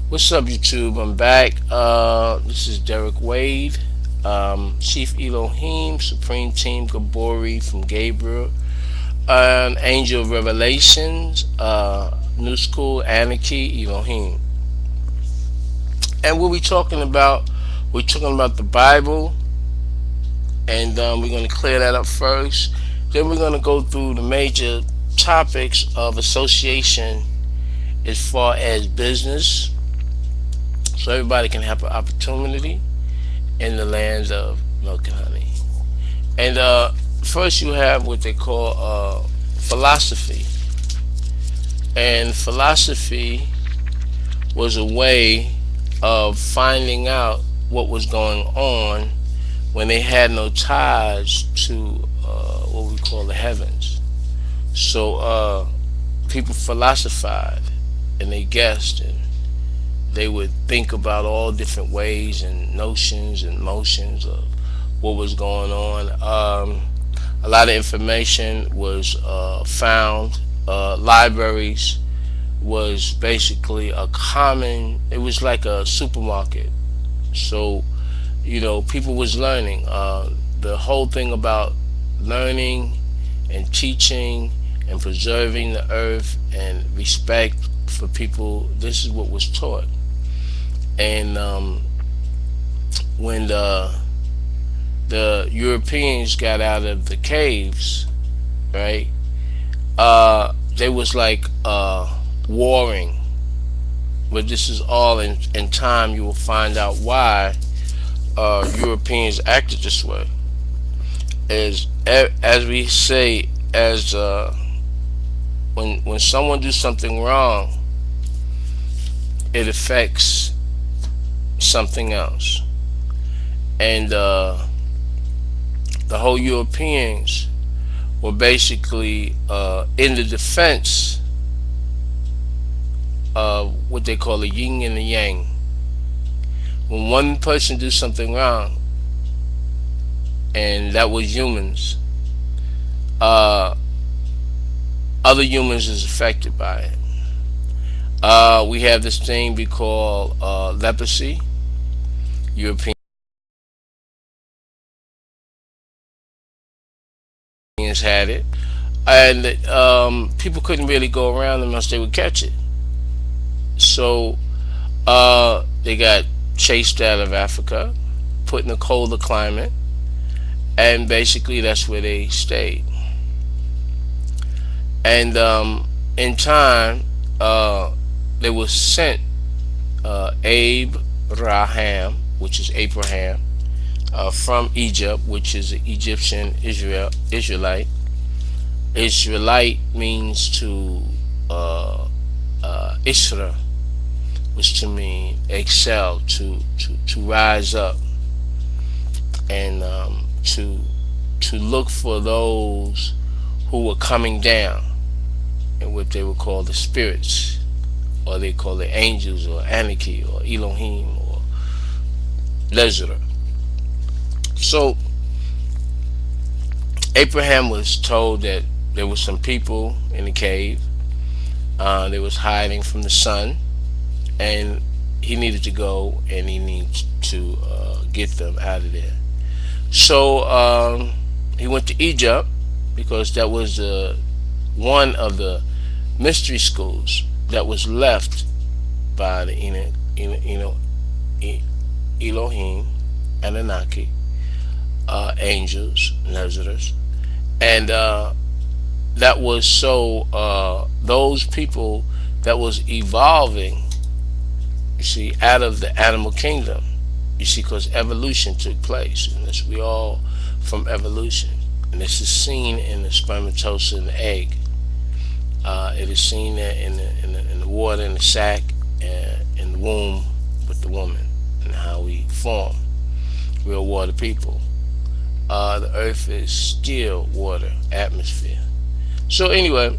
What's up, YouTube? I'm back. This is Derek Wade, Chief Elohim, Supreme Team Gabbrieel from Gabriel, an Angel of Revelations, New School Anarchy Elohim. And what we talking about? We're talking about the Bible, and we're going to clear that up first. Then we're going to go through the major topics of association as far as business, so everybody can have an opportunity in the lands of milk and honey. And first you have what they call philosophy. And philosophy was a way of finding out what was going on when they had no ties to what we call the heavens. So people philosophized and they guessed, and they would think about all different ways and notions and motions of what was going on. A lot of information was found. Libraries was basically a common, it was like a supermarket. So, people was learning. The whole thing about learning and teaching and preserving the earth and respect for people, this is what was taught. And when the Europeans got out of the caves, right? They was like warring. But this is all in time. You will find out why Europeans acted this way. As we say, as when someone do something wrong, it affects something else. And the whole Europeans were basically in the defense of what they call the yin and the yang. When one person do something wrong, and that was humans, other humans is affected by it. We have this thing we call leprosy. Europeans had it, and people couldn't really go around unless they would catch it. So they got chased out of Africa, put in a colder climate, and basically that's where they stayed. And in time, they were sent Abraham, which is Abraham, from Egypt, which is an Egyptian Israelite. Israelite means to Isra, which to mean excel, to rise up, and to look for those who were coming down, and what they would call the spirits, or they call the angels, or Anarchy, or Elohim, or Lezra. So Abraham was told that there were some people in the cave. They was hiding from the sun, and he needed to go, and he needs to get them out of there. So he went to Egypt, because that was one of the mystery schools that was left by the Elohim, Anunnaki, angels, Nazareth, and that was so those people that was evolving, you see, out of the animal kingdom, you see, because evolution took place, and this we all from evolution, and this is seen in the spermatozoa and the egg. It is seen there in the water, in the sac, in the womb with the woman, and how we form. We're water people. The earth is still water, atmosphere. So anyway,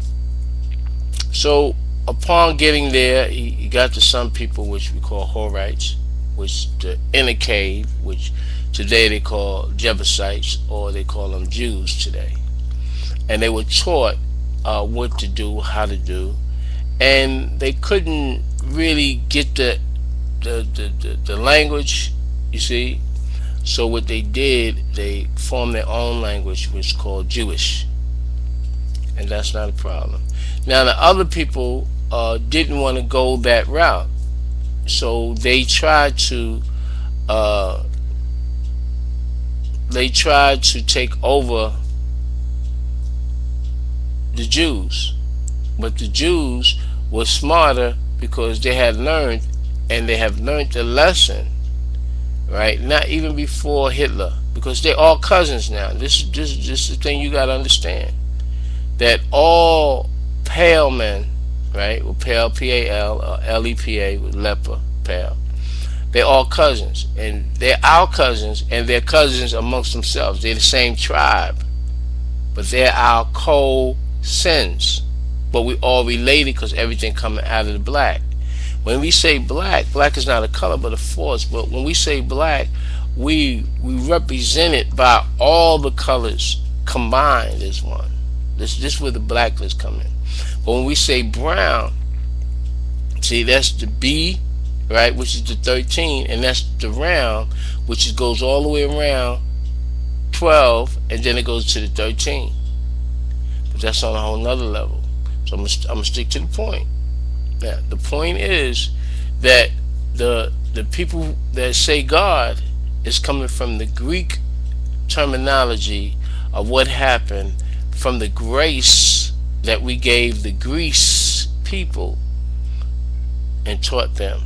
so upon getting there, he got to some people which we call Horites, which the inner cave, which today they call Jebusites, or they call them Jews today. And they were taught what to do, how to do, and they couldn't really get the the language, you see. So what they did, they formed their own language, which is called Jewish, and that's not a problem. Now the other people didn't want to go that route, so uh, they tried to take over the Jews, but the Jews were smarter because they had learned, and they have learned the lesson, right? Not even before Hitler, because they're all cousins now. This is the thing you got to understand, that all pale men, right, with pale, P-A-L, or L-E-P-A, with leper, pale, they're all cousins, and they're our cousins, and they're cousins amongst themselves. They're the same tribe, but they're our co-sins. But we all related because everything coming out of the black. When we say black, black is not a color but a force. But when we say black, we represent it by all the colors combined as one. This is where the blackness come in. But when we say brown, see, that's the B, right, which is the 13, and that's the round, which goes all the way around 12, and then it goes to the 13. But that's on a whole nother level. So I'm gonna stick to the point. Now the point is that the people that say God is coming from the Greek terminology of what happened from the grace that we gave the Greece people and taught them.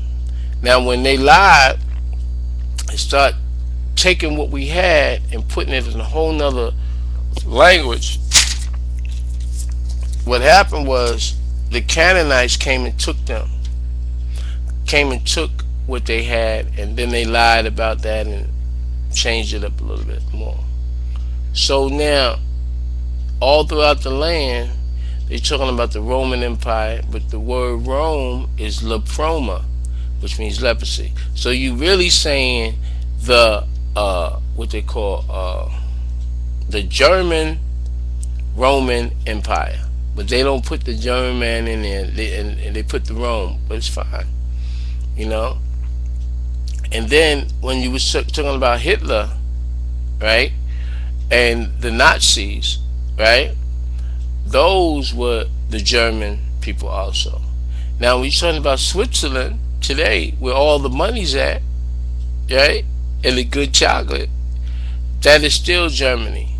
Now when they lied and start taking what we had and putting it in a whole nother language, what happened was the Canaanites came and took what they had, and then they lied about that and changed it up a little bit more. So now all throughout the land they're talking about the Roman Empire, but the word Rome is leproma, which means leprosy. So you really saying the what they call the German Roman Empire, but they don't put the German in there, and they put the Rome, but it's fine, you know. And then when you was talking about Hitler, right, and the Nazis, right, those were the German people also. Now when you're talking about Switzerland today, where all the money's at, right, and the good chocolate, that is still Germany.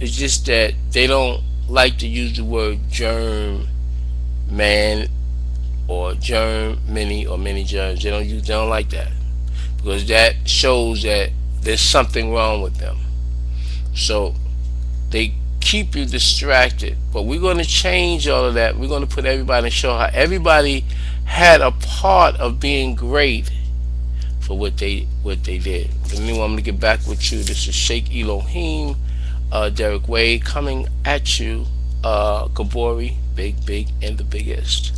It's just that they don't like to use the word germ man or germ many or many germs. They don't like that, because that shows that there's something wrong with them. So they keep you distracted. But we're going to change all of that. We're going to put everybody and show how everybody had a part of being great for what they did. And then I'm going to get back with you. This is Sheikh Elohim, Derek Wade, coming at you, GOBBORREE, big and the biggest.